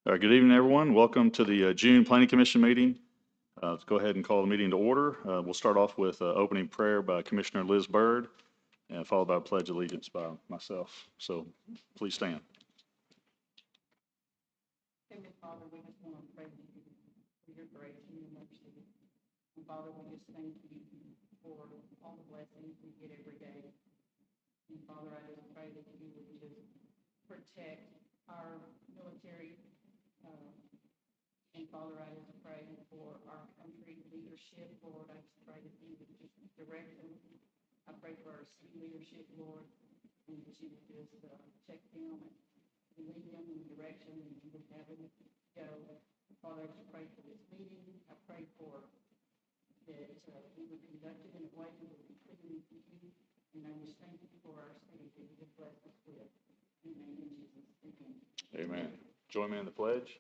Good evening, everyone. Welcome to the June Planning Commission meeting. Let's go ahead and call the meeting to order. We'll start off with opening prayer by Commissioner Liz Byrd and followed by a pledge of allegiance by myself. So please stand. Heavenly Father, we just want to pray to you for your grace and your mercy. And Father, we just thank you for all the blessings we get every day. And Father, I just pray that you would just protect our military. And Father, I just pray for our country leadership, Lord. I just pray that you would just direct them. I pray for our city leadership, Lord, and that you would just check them and lead them in the direction that you would have them go. Father, I just pray for this meeting. I pray for that we would conduct it in a way that would be pleasing to you. And I just thank you for our city that you have blessed us with. In the name of Jesus, amen. Amen. Join me in the pledge.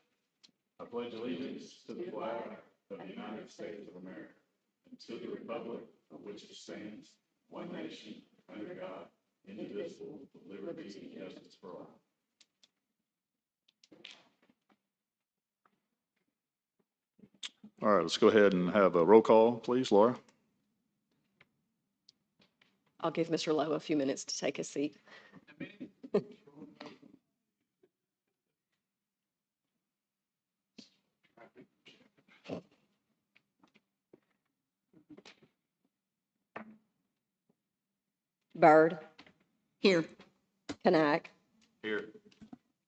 I pledge allegiance to the flag of the United States of America and to the republic for which it stands, one nation, under God, indivisible, with liberty and justice for all. All right, let's go ahead and have a roll call, please. Laura? I'll give Mr. Lowe a few minutes to take a seat. Byrd, Here. Knack, Here.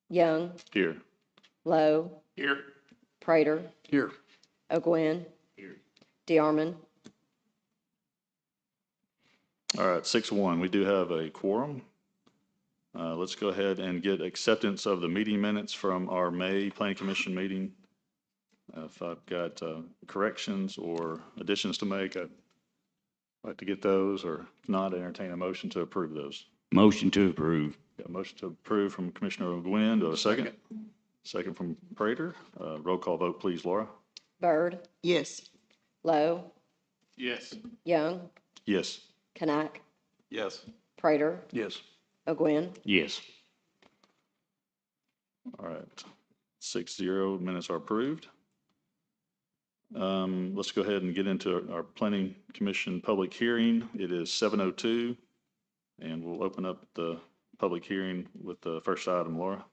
Young, Here. Lowe, Here. Prater, Here. O'Gwen, Here. DeArmond. All right, 6-1. We do have a quorum. Let's go ahead and get acceptance of the meeting minutes from our May Planning Commission meeting. If I've got corrections or additions to make, I'd like to get those, or if not, entertain a motion to approve those. Motion to approve. Got a motion to approve from Commissioner O'Gwen. Do I have a second? Second from Prater. Roll call vote, please, Laura. Byrd, Yes. Lowe, Yes. Young, Yes. Knack, Yes. Prater, Yes. O'Gwen. Yes. All right, 6-0, minutes are approved. Let's go ahead and get into our Planning Commission public hearing. It is 7:02, and we'll open up the public hearing with the first item, Laura.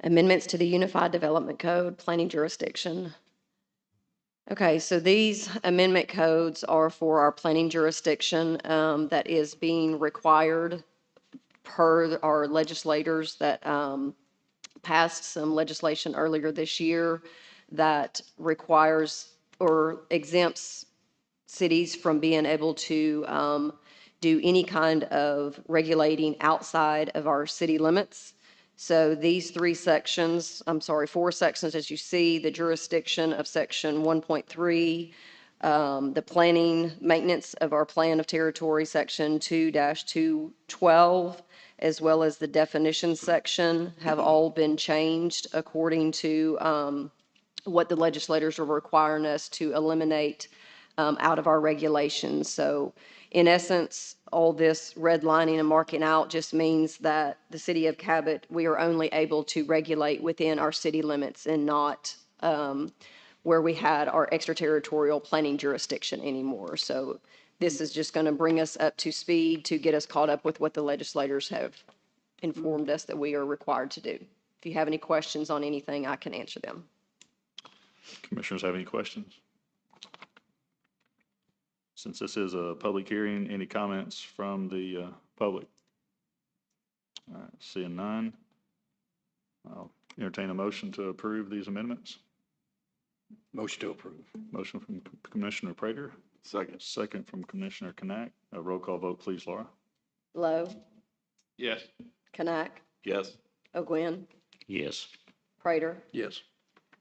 Amendments to the Unified Development Code, Planning Jurisdiction. Okay, so these amendment codes are for our planning jurisdiction that is being required per our legislators that passed some legislation earlier this year that requires or exempts cities from being able to do any kind of regulating outside of our city limits. So these four sections, as you see, the jurisdiction of section 1.3, the planning maintenance of our plan of territory, section 2-212, as well as the definition section, have all been changed according to what the legislators are requiring us to eliminate out of our regulations. So in essence, all this redlining and marking out just means that the city of Cabot, we are only able to regulate within our city limits and not where we had our extraterritorial planning jurisdiction anymore. So this is just going to bring us up to speed to get us caught up with what the legislators have informed us that we are required to do. If you have any questions on anything, I can answer them. Commissioners have any questions? Since this is a public hearing, any comments from the public? All right, seeing none, I'll entertain a motion to approve these amendments. Motion to approve. Motion from Commissioner Prater, Second. second from Commissioner Knack. A roll call vote, please, Laura. Lowe, Yes. Knack, Yes. O'Gwen, Yes. Prater, Yes.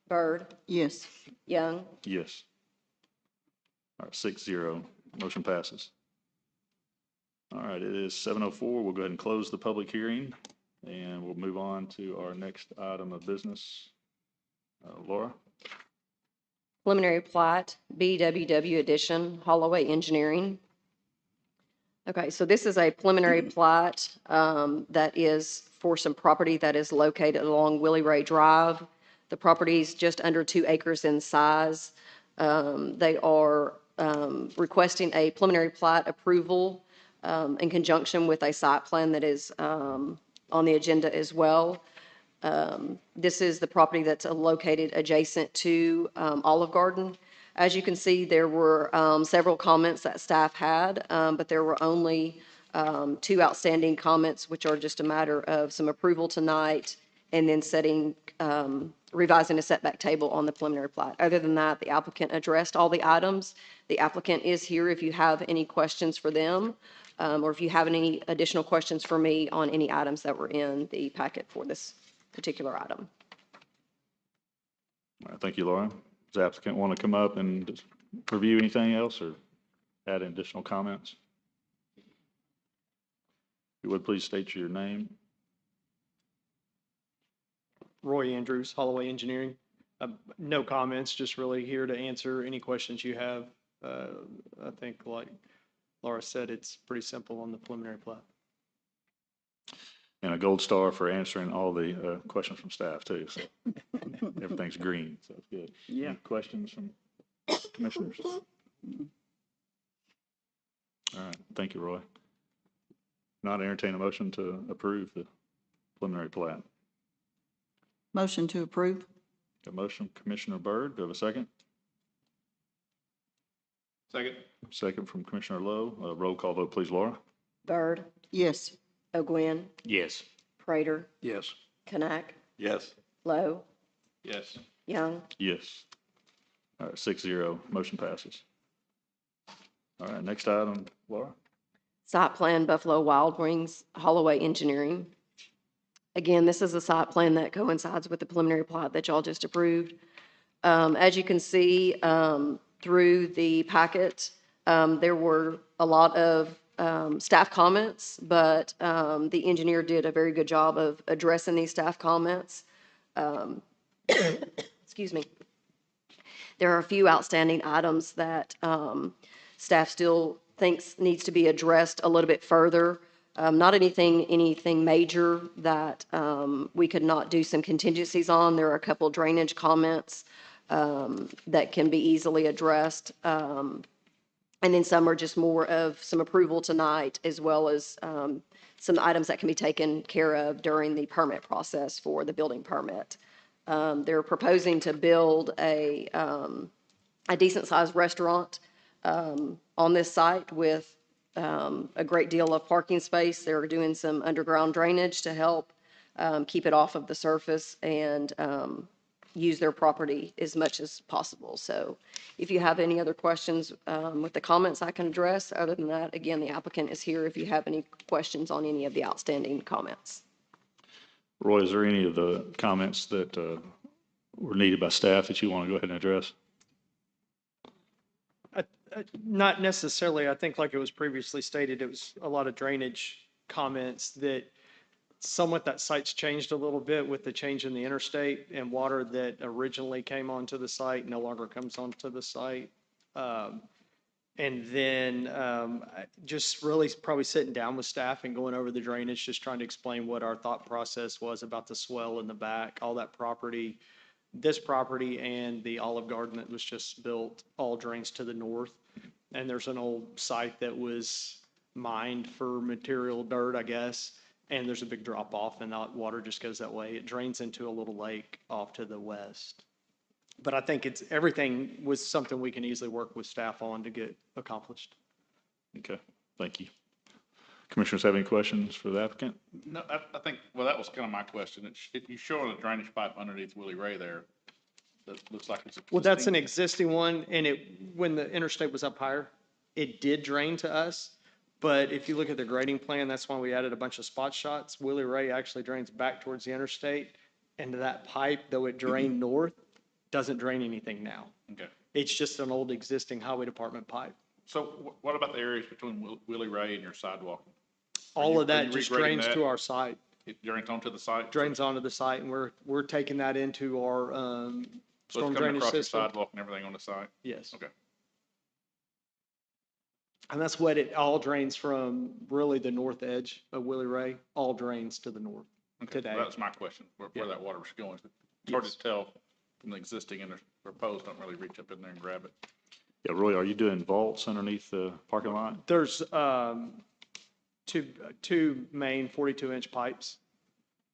Byrd, Yes. Young. Yes. All right, 6-0, motion passes. All right, it is 7:04. We'll go ahead and close the public hearing, and we'll move on to our next item of business. Laura? Preliminary plat, BWW Edition, Holloway Engineering. Okay, so this is a preliminary plat that is for some property that is located along Willie Ray Drive. The property is just under 2 acres in size. They are requesting a preliminary plat approval in conjunction with a site plan that is on the agenda as well. This is the property that's located adjacent to Olive Garden. As you can see, there were several comments that staff had, but there were only 2 outstanding comments, which are just a matter of some approval tonight and then revising a setback table on the preliminary plat. Other than that, the applicant addressed all the items. The applicant is here if you have any questions for them, or if you have any additional questions for me on any items that were in the packet for this particular item. All right, thank you, Laura. Does the applicant want to come up and just review anything else or add additional comments? If you would, please state your name. Roy Andrews, Holloway Engineering. No comments, just really here to answer any questions you have. I think, like Laura said, it's pretty simple on the preliminary plat. And a gold star for answering all the questions from staff too. So everything's green, so it's good. Yeah. Any questions from commissioners? All right, thank you, Roy. Not entertain a motion to approve the preliminary plat. Motion to approve. A motion, Commissioner Byrd. Do I have a second? Second. Second from Commissioner Lowe. Roll call vote, please, Laura. Byrd, Yes. O'Gwen, Yes. Prater, Yes. Kanak, Yes. Lowe, Yes. Young. Yes. All right, 6-0, motion passes. All right, next item, Laura. Site plan Buffalo Wild Wings, Holloway Engineering. Again, this is a site plan that coincides with the preliminary plat that y'all just approved. As you can see through the packet, there were a lot of staff comments, but the engineer did a very good job of addressing these staff comments. Excuse me. There are a few outstanding items that staff still thinks needs to be addressed a little bit further. Not anything major that we could not do some contingencies on. There are a couple drainage comments that can be easily addressed. And then some are just more of some approval tonight, as well as some items that can be taken care of during the permit process for the building permit. They're proposing to build a decent-sized restaurant on this site with a great deal of parking space. They're doing some underground drainage to help keep it off of the surface and use their property as much as possible. So if you have any other questions with the comments I can address, other than that, again, the applicant is here if you have any questions on any of the outstanding comments. Roy, is there any of the comments that were needed by staff that you want to go ahead and address? Not necessarily. I think like it was previously stated, it was a lot of drainage comments that somewhat that site's changed a little bit with the change in the interstate, and water that originally came onto the site no longer comes onto the site. And then just really probably sitting down with staff and going over the drainage, just trying to explain what our thought process was about the swell in the back, all that property. This property and the Olive Garden that was just built all drains to the north. And there's an old site that was mined for material dirt, I guess. And there's a big drop off and that water just goes that way. It drains into a little lake off to the west. But I think everything was something we can easily work with staff on to get accomplished. Okay, thank you. Commissioners have any questions for the applicant? No, I think, well, that was kind of my question. You're showing a drainage pipe underneath Willie Ray there. That looks like it's existing. Well, that's an existing one, and when the interstate was up higher, it did drain to us. But if you look at the grading plan, that's why we added a bunch of spot shots. Willie Ray actually drains back towards the interstate, and that pipe, though it drained north, doesn't drain anything now. Okay. It's just an old existing highway department pipe. So what about the areas between Willie Ray and your sidewalk? All of are that you just regrading drains that? to our site, It drains onto the site? drains onto the site, and we're taking that into our So storm it's coming drainage across your system. sidewalk and everything on the site? Yes. Okay. And that's what it all drains from, really the north edge of Willie Ray, all drains to the north Okay, today. that was my question, where Yeah. that water was going. It's hard Yes. to tell from the existing and the proposed, don't really reach up in there and grab it. Yeah, Roy, are you doing vaults underneath the parking lot? There's two main 42-inch pipes,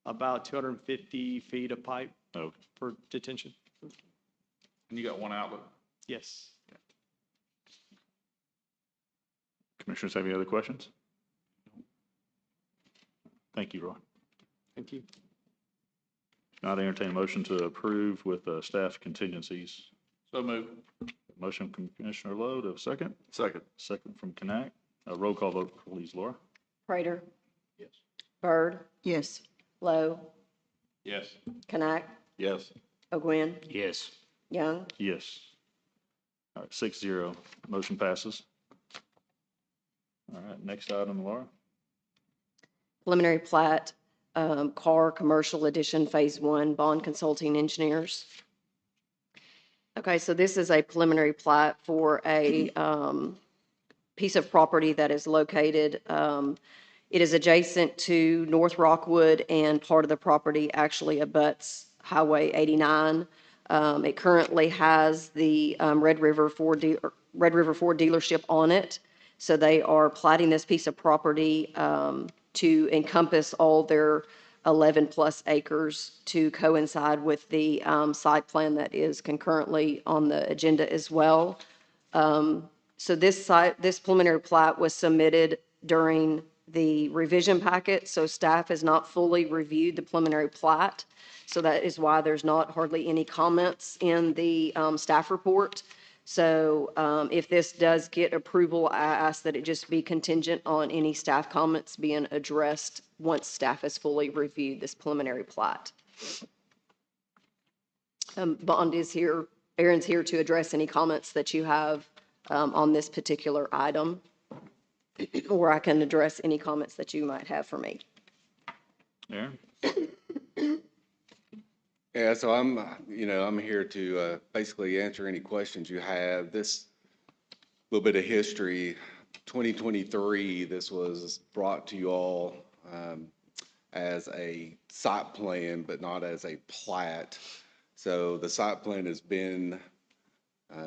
about 250 feet of pipe No. for detention. And you got one outlet? Yes. Commissioners have any other questions? Thank you, Roy. Thank you. Not entertain a motion to approve with staff contingencies. So move. Motion from Commissioner Lowe, to have a second? Second. Second from Knapp. A roll call vote, please, Laura. Prater, Yes. Byrd, Yes. Lowe, Yes. Kanak, Yes. O'Gwen, Yes. Young. Yes. All right, 6-0, motion passes. All right, next item, Laura. Preliminary plat, Carr Commercial Edition Phase 1, Bond Consulting Engineers. Okay, so this is a preliminary plat for a piece of property that is located, it is adjacent to North Rockwood, and part of the property actually abuts Highway 89. It currently has the Red River Ford dealership on it. So they are platting this piece of property to encompass all their 11-plus acres to coincide with the site plan that is concurrently on the agenda as well. So this preliminary plat was submitted during the revision packet, so staff has not fully reviewed the preliminary plat. So that is why there's not hardly any comments in the staff report. So if this does get approval, I ask that it just be contingent on any staff comments being addressed once staff has fully reviewed this preliminary plat. Bond is here, Aaron's here to address any comments that you have on this particular item, or I can address any comments that you might have for me. Aaron? Yeah, so I'm here to basically answer any questions you have. This little bit of history, 2023, this was brought to you all as a site plan, but not as a plat. So the site plan has been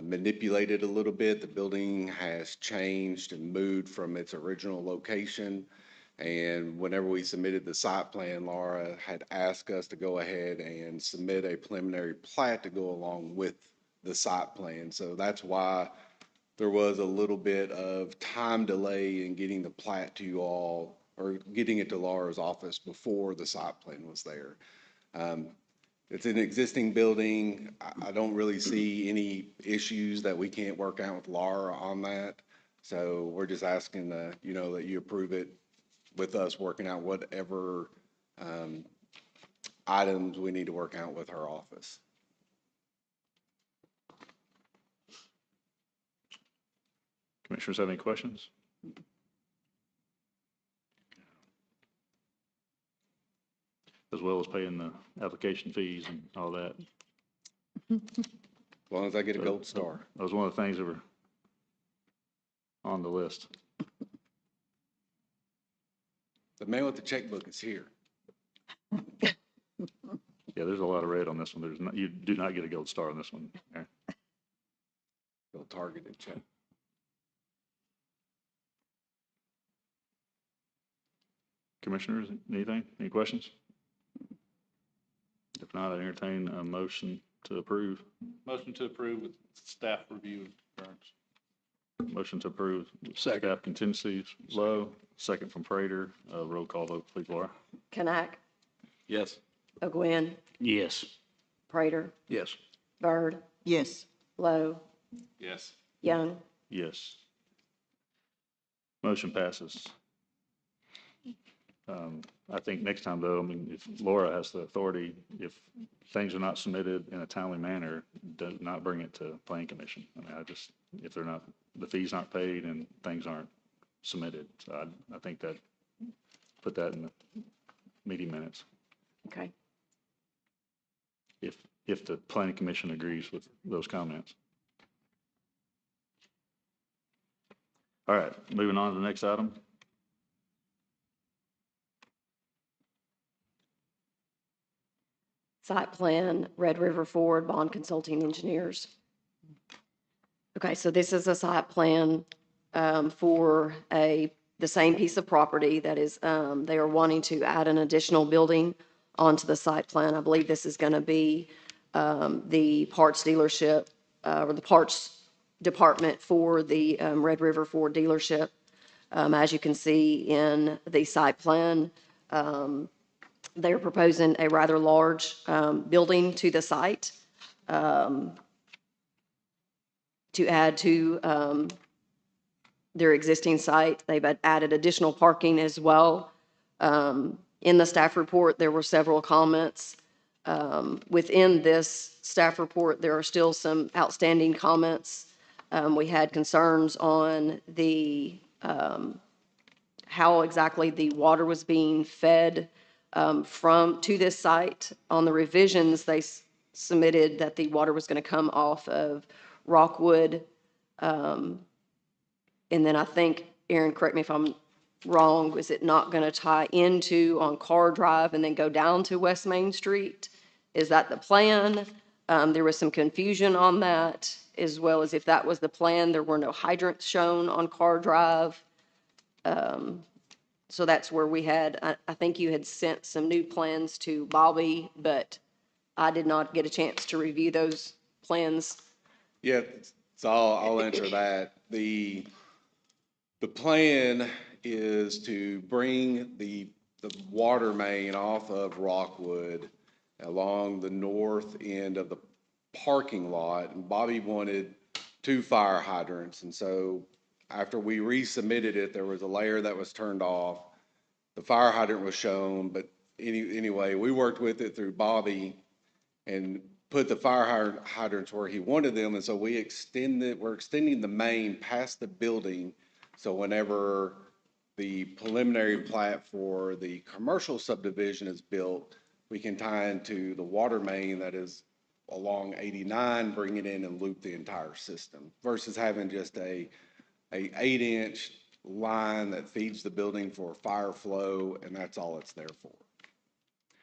manipulated a little bit. The building has changed and moved from its original location. And whenever we submitted the site plan, Laura had asked us to go ahead and submit a preliminary plat to go along with the site plan. So that's why there was a little bit of time delay in getting the plat to you all, or getting it to Laura's office before the site plan was there. It's an existing building. I don't really see any issues that we can't work out with Laura on that. So we're just asking that you approve it, with us working out whatever items we need to work out with her office. Commissioners have any questions? As well as paying the application fees and all that. As long as I get a gold star. That was one of the things that were on the list. The man with the checkbook is here. Yeah, there's a lot of red on this one. There's not, you do not get a gold star on this one, Aaron. He'll targeted check. Commissioners, anything? Any questions? If not, I entertain a motion to approve. Motion to approve with staff review concerns. Motion to approve. Second. Staff contingencies, Lowe. Second from Prater. Roll call vote, please, Laura. Kanak, Yes. O'Gwen, Yes. Prater, Yes. Byrd, Yes. Lowe, Yes. Young. Yes. Motion passes. I think next time though, I mean, if Laura has the authority, if things are not submitted in a timely manner, do not bring it to Planning Commission. I mean, if they're not, the fee's not paid and things aren't submitted. So I think that, put that in the meeting minutes. Okay. If the Planning Commission agrees with those comments. All right, moving on to the next item. Site plan, Red River Ford, Bond Consulting Engineers. Okay, so this is a site plan for the same piece of property that is, they are wanting to add an additional building onto the site plan. I believe this is going to be the parts dealership or the parts department for the Red River Ford dealership. As you can see in the site plan, they're proposing a rather large building to the site to add to their existing site. They've added additional parking as well. In the staff report, there were several comments. Within this staff report, there are still some outstanding comments. We had concerns on the how exactly the water was being fed to this site. On the revisions, they submitted that the water was going to come off of Rockwood. And then I think, Aaron, correct me if I'm wrong, was it not going to tie into on Carr Drive and then go down to West Main Street? Is that the plan? There was some confusion on that, as well as if that was the plan, there were no hydrants shown on Carr Drive. So that's where we had, I think you had sent some new plans to Bobby, but I did not get a chance to review those plans. Yeah, so I'll answer that. The plan is to bring the water main off of Rockwood along the north end of the parking lot. And Bobby wanted 2 fire hydrants. And so after we resubmitted it, there was a layer that was turned off. The fire hydrant was shown, but anyway, we worked with it through Bobby and put the fire hydrants where he wanted them. And so we're extending the main past the building. So whenever the preliminary plat for the commercial subdivision is built, we can tie into the water main that is along 89, bring it in and loop the entire system versus having just a 8-inch line that feeds the building for fire flow, and that's all it's there for.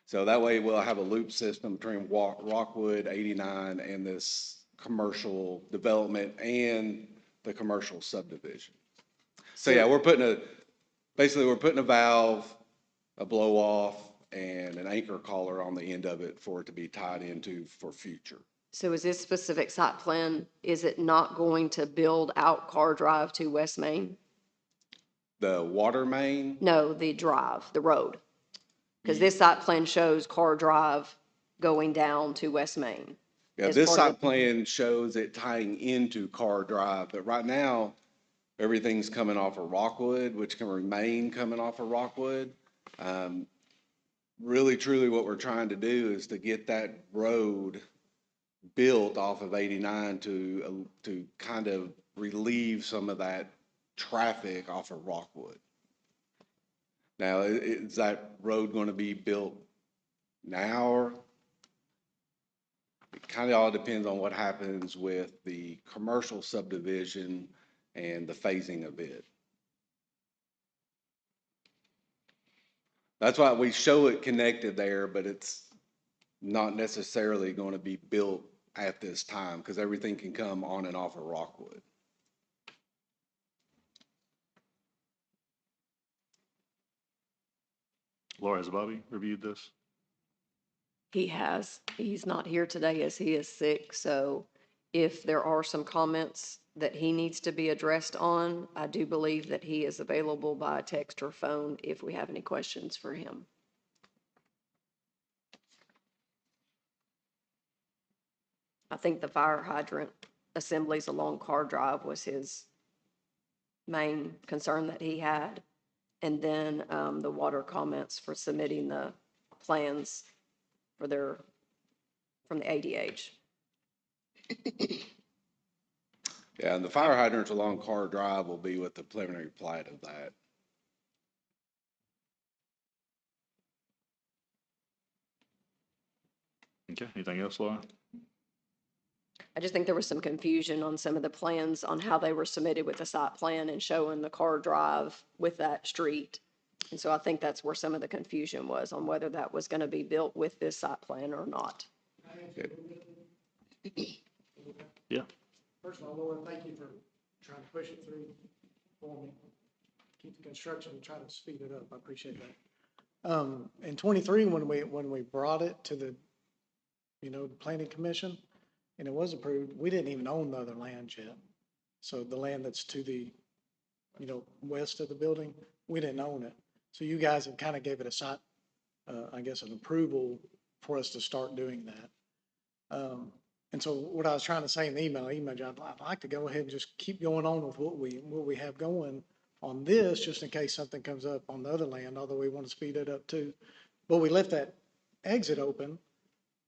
So that way we'll have a loop system between Rockwood, 89, and this commercial development and the commercial subdivision. So yeah, we're putting a valve, a blow off, and an anchor collar on the end of it for it to be tied into for future. So is this specific site plan, is it not going to build out Carr Drive to West Main? The water main? No, the drive, the road. Because this site plan shows Carr Drive going down to West Main. Yeah, as this part of site plan shows it tying into Carr Drive, but right now, everything's coming off of Rockwood, which can remain coming off of Rockwood. Really, truly, what we're trying to do is to get that road built off of 89 to kind of relieve some of that traffic off of Rockwood. Now, is that road going to be built now? Or it kind of all depends on what happens with the commercial subdivision and the phasing of it. That's why we show it connected there, but it's not necessarily going to be built at this time because everything can come on and off of Rockwood. Laura, has Bobby reviewed this? He has. He's not here today as he is sick, so if there are some comments that he needs to be addressed on, I do believe that he is available by text or phone if we have any questions for him. I think the fire hydrant assemblies along Carr Drive was his main concern that he had. And then the water comments for submitting the plans for from the ADH. Yeah, and the fire hydrants along Carr Drive will be with the preliminary plat of that. Okay, anything else, Laura? I just think there was some confusion on some of the plans on how they were submitted with the site plan and showing the car drive with that street. And so I think that's where some of the confusion was on whether that was going to be built with this site plan or not. Yeah. First of all, Laura, thank you for trying to push it through for me. Keep the construction and try to speed it up. I appreciate that. In 23, when we brought it to the, the planning commission and it was approved, we didn't even own the other land yet. So the land that's to the, west of the building, we didn't own it. So you guys have kind of gave it a site, I guess, an approval for us to start doing that. And so what I was trying to say in the email, I'd like to go ahead and just keep going on with what we have going on this, just in case something comes up on the other land, although we want to speed it up too. But we left that exit open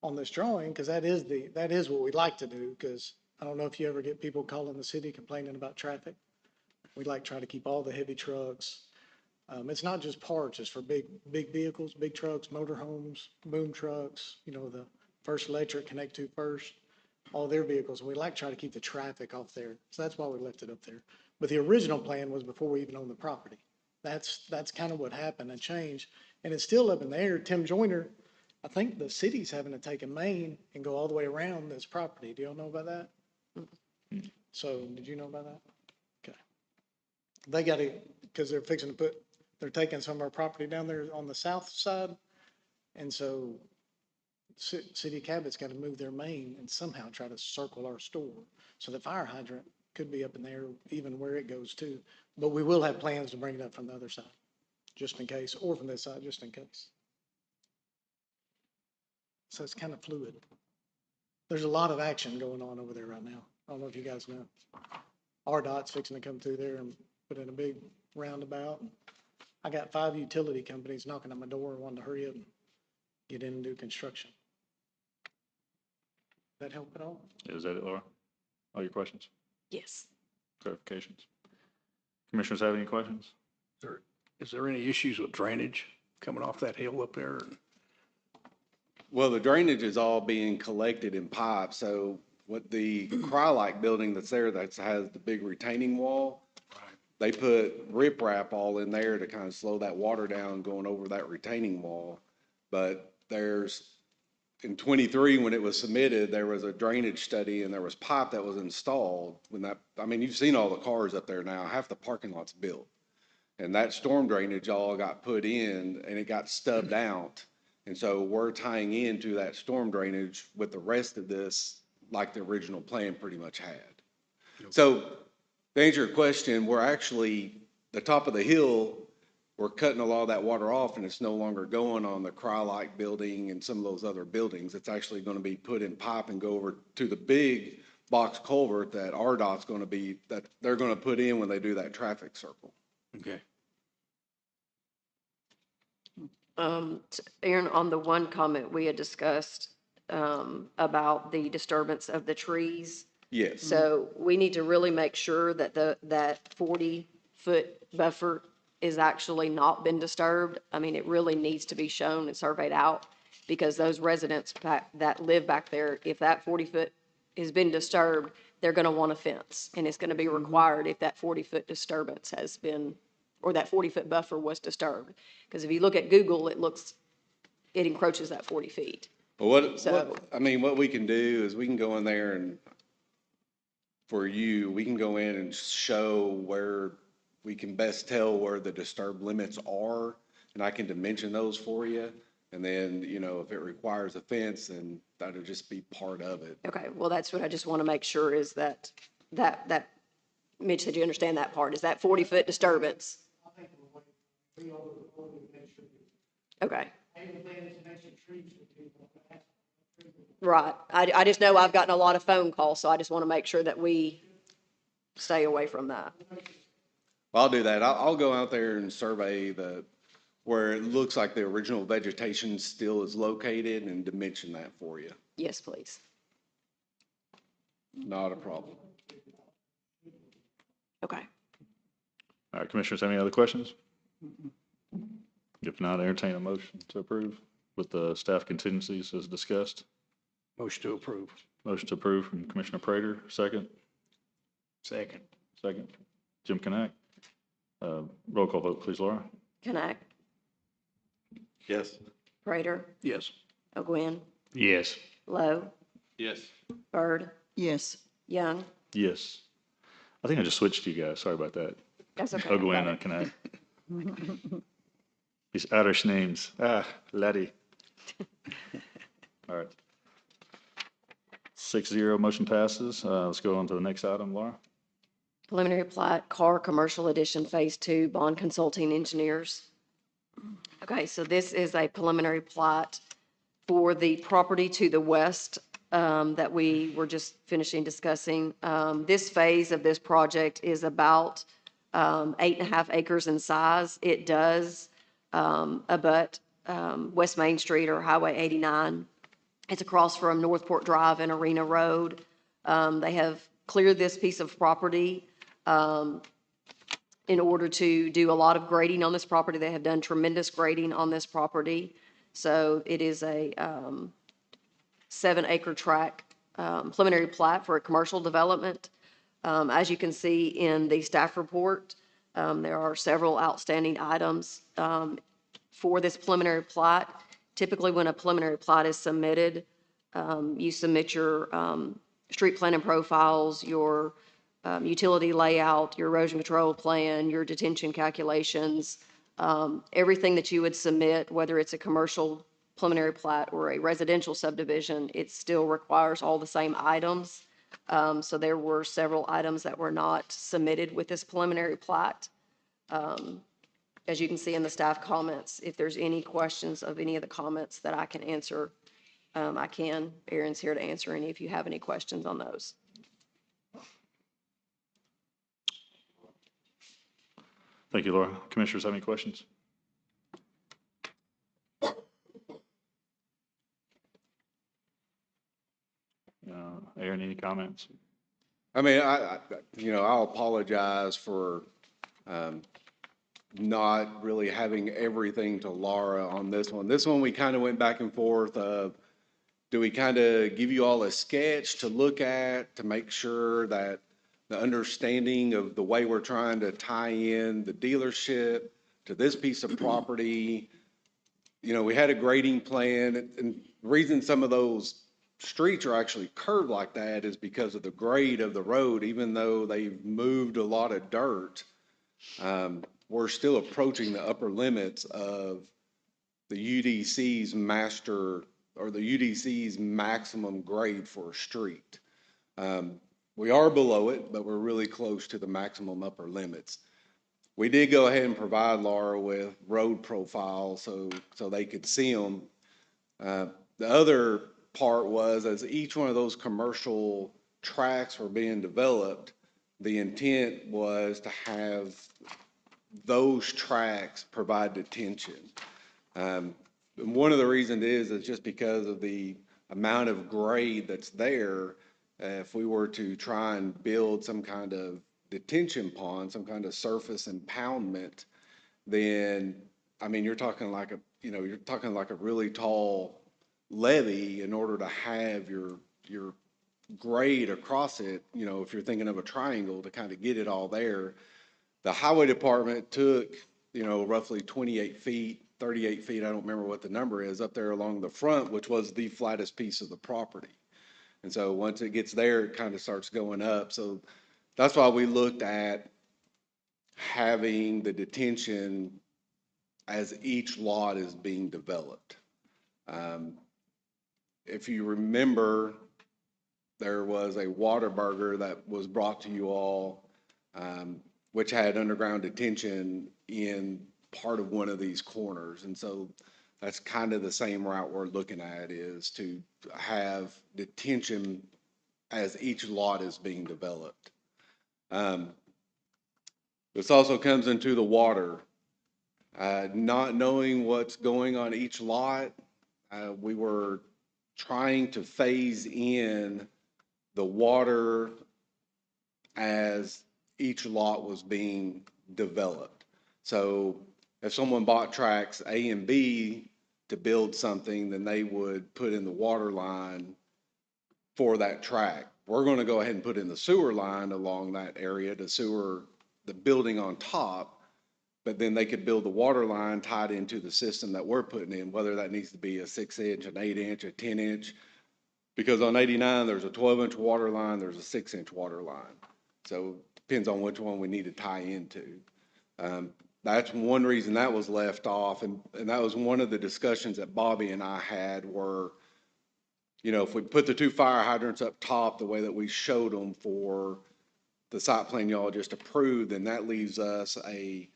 on this drawing, because that is what we'd like to do, because I don't know if you ever get people calling the city complaining about traffic. We'd like to try to keep all the heavy trucks. It's not just parts, it's for big vehicles, big trucks, motorhomes, boom trucks, the First Electric, Connect to First, all their vehicles. We like to try to keep the traffic off there. So that's why we left it up there. But the original plan was before we even owned the property. That's kind of what happened and changed. And it's still up in the air. Tim Joyner, I think the city's having to take a main and go all the way around this property. Do y'all know about that? So did you know about that? Okay. They got to, because they're fixing to they're taking some of our property down there on the south side. And so City of Cabot's got to move their main and somehow try to circle our store. So the fire hydrant could be up in there, even where it goes to. But we will have plans to bring it up from the other side, just in case, or from this side, just in case. So it's kind of fluid. There's a lot of action going on over there right now. I don't know if you guys know. RDOT's fixing to come through there and put in a big roundabout. I got 5 utility companies knocking on my door and wanting to hurry up and get in and do construction. That help at all? Is that it, Laura? All your questions, Yes. clarifications? Commissioners have any questions? Is there any issues with drainage coming off that hill up there? Well, the drainage is all being collected in pipes, so what the Cryolite building that's there, that has the big retaining wall, they put riprap all in there to kind of slow that water down going over that retaining wall. But in 23, when it was submitted, there was a drainage study and there was pipe that was installed you've seen all the cars up there now, half the parking lot's built. And that storm drainage all got put in and it got stubbed out. And so we're tying into that storm drainage with the rest of this, like the original plan pretty much had. So to answer your question, we're actually, the top of the hill, we're cutting a lot of that water off and it's no longer going on the Cryolite building and some of those other buildings. It's actually going to be put in pipe and go over to the big box culvert that RDOT's going to be, that they're going to put in when they do that traffic circle. Okay. Aaron, on the one comment we had discussed about the disturbance of the trees. Yes. So we need to really make sure that that 40-foot buffer is actually not been disturbed. I mean, it really needs to be shown and surveyed out, because those residents that live back there, if that 40-foot has been disturbed, they're going to want a fence, and it's going to be required if that 40-foot disturbance has been, or that 40-foot buffer was disturbed. Because if you look at Google, it encroaches that 40 feet. Well, what we can do is we can go in there and we can go in and show where we can best tell where the disturbed limits are, and I can dimension those for you. And then, if it requires a fence, then that'll just be part of it. Okay, well, that's what I just want to make sure is that Mitch said you understand that part, is that 40-foot disturbance? Okay. Right. I just know I've gotten a lot of phone calls, so I just want to make sure that we stay away from that. Well, I'll do that. I'll go out there and survey where it looks like the original vegetation still is located and dimension that for you. Yes, please. Not a problem. Okay. All right, commissioners, have any other questions? If not, entertain a motion to approve with the staff contingencies as discussed. Motion to approve. Motion to approve from Commissioner Prater, second. Second. Second. Jim Connect. Roll call vote, please, Laura. Connect, Yes. Prater, Yes. O'Gwen, Yes. Lowe, Yes. Bird, Yes. Young. Yes. I think I just switched you guys. Sorry about that. That's okay. Ogwen got and it. Connect. These Irish names. Letty. All right. 6-0, motion passes. Let's go on to the next item, Laura. Preliminary plat, Car Commercial Edition Phase 2, Bond Consulting Engineers. Okay, so this is a preliminary plat for the property to the west that we were just finishing discussing. This phase of this project is about 8.5 acres in size. It does abut West Main Street or Highway 89. It's across from Northport Drive and Arena Road. They have cleared this piece of property in order to do a lot of grading on this property. They have done tremendous grading on this property. So it is a 7-acre tract preliminary plat for a commercial development. As you can see in the staff report, there are several outstanding items for this preliminary plat. Typically, when a preliminary plat is submitted, you submit your street plan and profiles, your utility layout, your erosion control plan, your detention calculations, everything that you would submit, whether it's a commercial preliminary plat or a residential subdivision, it still requires all the same items. So there were several items that were not submitted with this preliminary plat. As you can see in the staff comments, if there's any questions of any of the comments that I can answer, I can. Aaron's here to answer any if you have any questions on those. Thank you, Laura. Commissioners have any questions? Aaron, any comments? I mean, I'll apologize for not really having everything to Laura on this one. This one, we kind of went back and forth of, do we kind of give you all a sketch to look at to make sure that the understanding of the way we're trying to tie in the dealership to this piece of property? We had a grading plan, and the reason some of those streets are actually curved like that is because of the grade of the road. Even though they've moved a lot of dirt, we're still approaching the upper limits of the UDC's master or the UDC's maximum grade for a street. We are below it, but we're really close to the maximum upper limits. We did go ahead and provide Laura with road profiles so they could see them. The other part was, as each one of those commercial tracks were being developed, the intent was to have those tracks provide detention. And one of the reasons is just because of the amount of grade that's there. If we were to try and build some kind of detention pond, some kind of surface impoundment, then, I mean, you're talking like a really tall levee in order to have your grade across it, if you're thinking of a triangle, to kind of get it all there. The highway department took, roughly 28 feet, 38 feet, I don't remember what the number is, up there along the front, which was the flattest piece of the property. And so once it gets there, it kind of starts going up. So that's why we looked at having the detention as each lot is being developed. If you remember, there was a Whataburger that was brought to you all, which had underground detention in part of one of these corners. And so that's kind of the same route we're looking at, is to have detention as each lot is being developed. This also comes into the water. Not knowing what's going on each lot, we were trying to phase in the water as each lot was being developed. So if someone bought tracks A and B to build something, then they would put in the water line for that track. We're gonna go ahead and put in the sewer line along that area to sewer the building on top. But then they could build the water line tied into the system that we're putting in, whether that needs to be a 6-inch, an 8-inch, a 10-inch. Because on 89, there's a 12-inch water line, there's a 6-inch water line. So depends on which one we need to tie into. That's one reason that was left off, and that was one of the discussions that Bobby and I had were, you know, if we put the 2 fire hydrants up top the way that we showed them for the site plan y'all just approved, then that leaves us a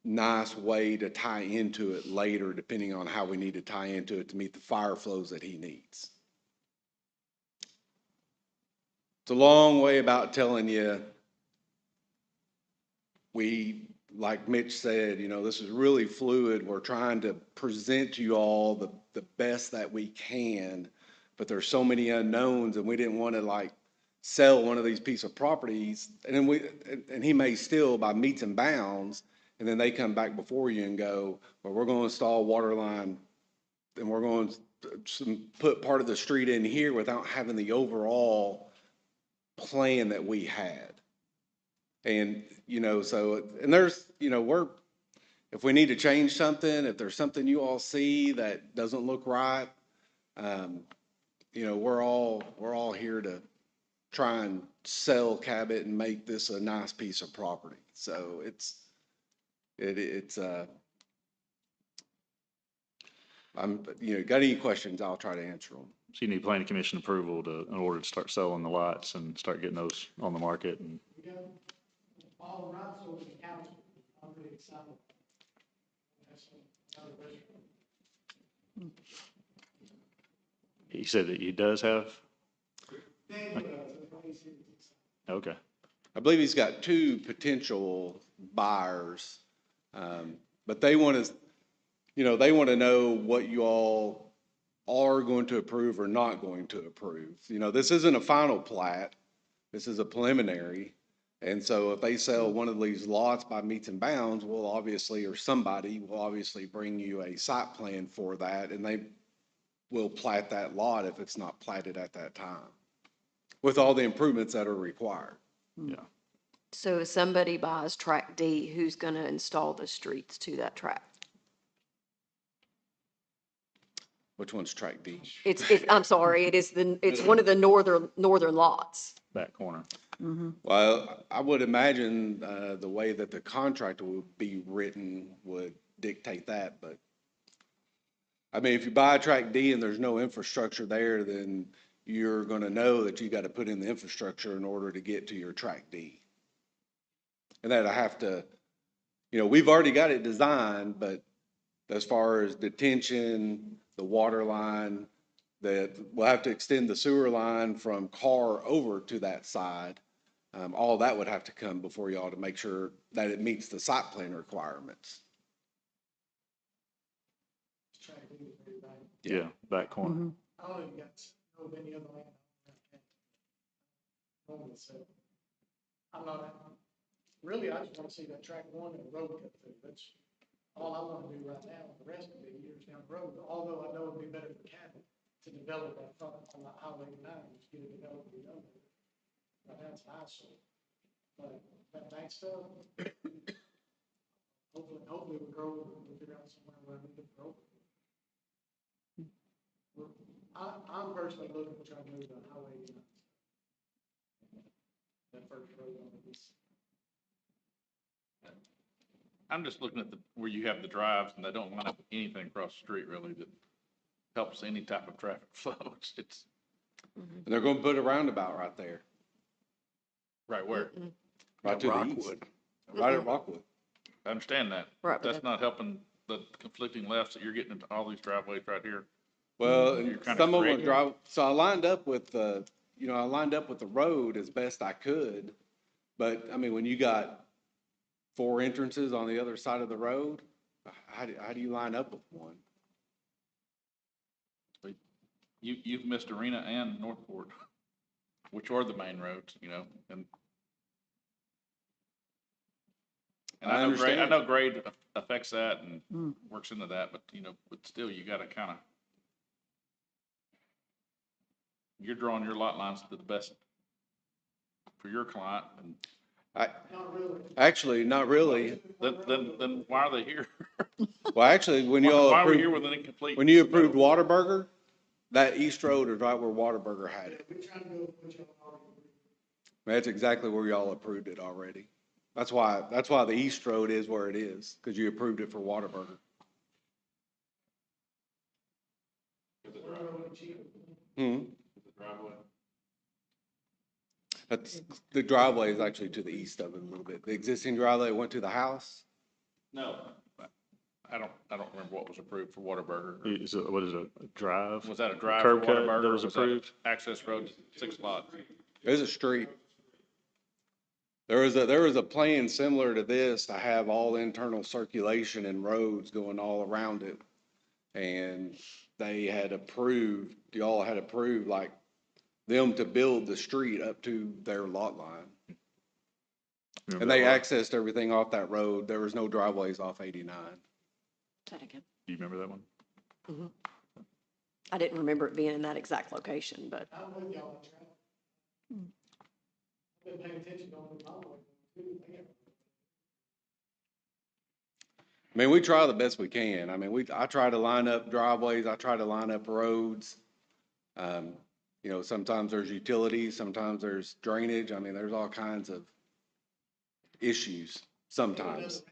nice way to tie into it later, depending on how we need to tie into it to meet the fire flows that he needs. It's a long way about telling you, like Mitch said, you know, this is really fluid. We're trying to present to you all the best that we can, but there's so many unknowns, and we didn't want to like sell one of these pieces of properties, and then and he may still by meets and bounds, and then they come back before you and go, well, we're going to install a water line, and we're going to put part of the street in here without having the overall plan that we had. And, you know, so, and there's, you know, if we need to change something, if there's something you all see that doesn't look right, you know, we're all here to try and sell Cabot and make this a nice piece of property. So you know, got any questions, I'll try to answer them. So you need planning commission approval in order to start selling the lots and start getting those on the market. And We got all the rights over the council. I'm really excited. That's another restaurant. he said that he does have, okay. I believe he's got 2 potential buyers, but they want to, you know, they want to know what you all are going to approve or not going to approve. You know, this isn't a final plat. This is a preliminary. And so if they sell one of these lots by meets and bounds, we'll obviously, or somebody will obviously bring you a site plan for that, and they will plat that lot if it's not platted at that time, with all the improvements that are required. Yeah. So if somebody buys track D, who's going to install the streets to that track? Which one's track D? I'm sorry, it's one of the northern lots. Back corner. Well, I would imagine the way that the contract would be written would dictate that, but I mean, if you buy track D and there's no infrastructure there, then you're gonna know that you gotta put in the infrastructure in order to get to your track D. And that I have to, you know, we've already got it designed, but as far as detention, the water line, that we'll have to extend the sewer line from Carr over to that side. All that would have to come before y'all to make sure that it meets the site plan requirements. Yeah, back corner. I don't even know of any other land. I'm not, really, I just want to see that track 1 and the road cut through. That's all I want to do right now. The rest of the years down the road, although I know it'd be better for Cabot to develop that front on the Highway 9, just get it developed and done with it. But that's my soul. But that bank stuff, hopefully we'll grow, we'll figure out somewhere where we can grow. I'm personally looking to try to move the Highway 9. That first road on this. I'm just looking at where you have the drives and they don't line up with anything across the street really that helps any type of traffic flow. It's And they're gonna put a roundabout right there, right where, right to the east, Rockwood. right at Rockwood. I understand that. Right, but That's not helping the conflicting lefts that you're getting into all these driveways right here. Well, You're and kinda some of them creating- drive, so I lined up with the road as best I could. But I mean, when you got 4 entrances on the other side of the road, how do you line up with one? You've missed Arena and Northport, which are the main roads, you know, and I I understand. know grade affects that and works into that, but you know, but still you gotta kinda you're drawing your lot lines to the best for your client, and Actually, not really. then why are they here? Well, actually, when Why y'all why are we here approved, with an incomplete? when you approved submittal? Whataburger, that East Road is right where Whataburger had it. That's exactly where y'all approved it already. That's why the East Road is where it is, because you approved it for Whataburger. Hmm. That's, the driveway is actually to the east of it a little bit. The existing driveway went to the house. No. I don't remember what was approved for Whataburger. Is it, what is it, a drive? Was that a drive for Curb cut Whataburger? that was that approved? Access road, 6 lots. There's a street. There was a plan similar to this to have all internal circulation and roads going all around it. And they had approved, y'all had approved like them to build the street up to their lot line. Remember And they that one? accessed everything off that road. There was no driveways off 89. Say that again. Do you remember that one? I didn't remember it being in that exact location, but I'm with y'all, that's right. I've been paying attention to all the highway. I mean, we try the best we can. I mean, I try to line up driveways, I try to line up roads. You know, sometimes there's utilities, sometimes there's drainage. I mean, there's all kinds of issues sometimes.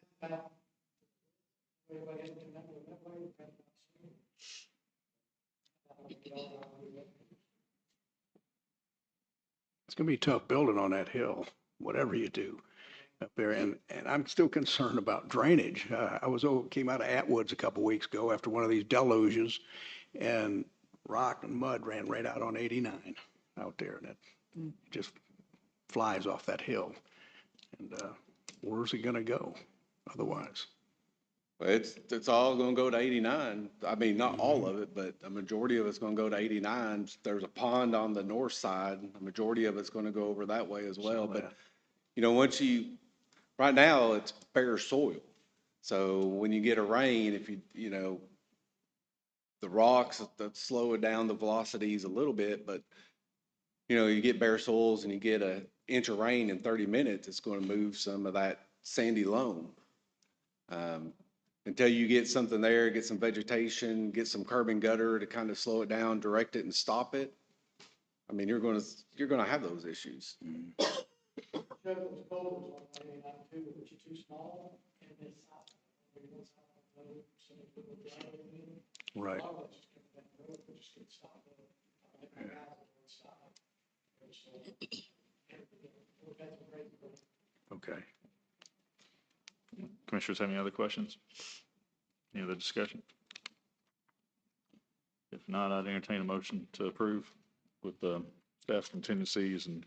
It's gonna be tough building on that hill, whatever you do up there. And I'm still concerned about drainage. Came out of Atwoods a couple weeks ago after one of these deluges, and rock and mud ran right out on 89 out there, and it just flies off that hill. And, where's it gonna go otherwise? It's all gonna go to 89. I mean, not all of it, but a majority of it's gonna go to 89. There's a pond on the north side. A majority of it's gonna go over that way as well. Saw But, that. you know, right now, it's bare soil. So when you get a rain, if you know, the rocks, that slow it down the velocities a little bit, but, you know, you get bare soils and you get an inch of rain in 30 minutes, it's gonna move some of that sandy loam. Until you get something there, get some vegetation, get some curb and gutter to kind of slow it down, direct it and stop it. I mean, you're gonna have those issues. Right. Okay. Commissioners have any other questions? Any other discussion? If not, I'd entertain a motion to approve with the staff contingencies and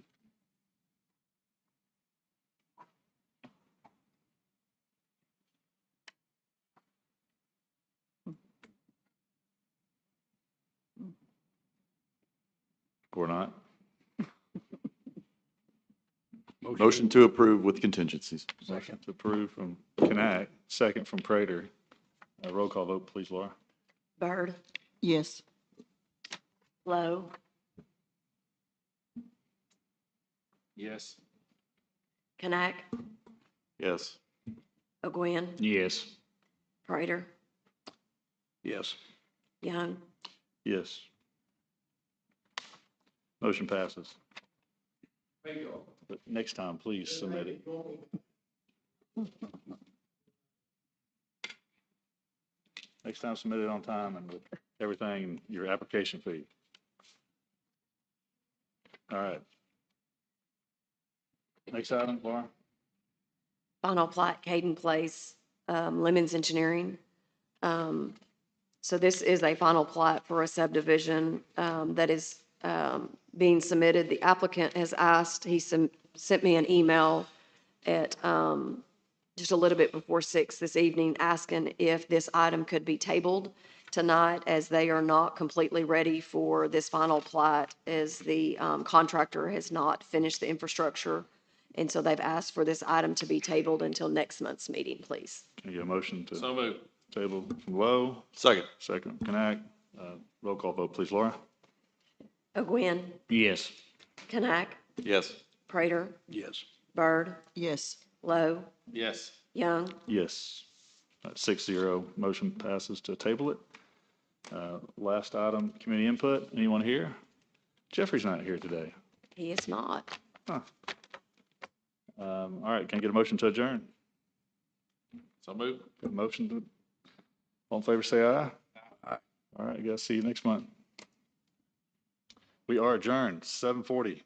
or not. Motion to approve with contingencies. Motion to approve from Knack, second from Prater. Roll call vote, please, Laura. Byrd, Yes. Lowe, Yes. Knack, Yes. O'Gwen, Yes. Prater, Yes. Young. Yes. Motion passes. Thank you all. But next time, please submit it. Next time, submit it on time and with everything, and your application fee. All right. Next item, Laura? Final plat, Caden Place, Lemons Engineering. So this is a final plat for a subdivision that is being submitted. The applicant has asked, he sent me an email at just a little bit before 6 this evening, asking if this item could be tabled tonight, as they are not completely ready for this final plat, as the contractor has not finished the infrastructure. And so they've asked for this item to be tabled until next month's meeting, please. Can I get a motion to So moved. table from Lowe? Second. Second from Knack. Roll call vote, please, Laura. O'Gwen, Yes. Kanak, Yes. Prater, Yes. Byrd, Yes. Lowe, Yes. Young. Yes. 6-0, motion passes to table it. Last item, community input. Anyone here? Jeffrey's not here today. He is not. Huh. All right, can I get a motion to adjourn? So move. Got a motion to, all in favor, say aye. Aye. All right, guys, see you next month. We are adjourned, 7:40.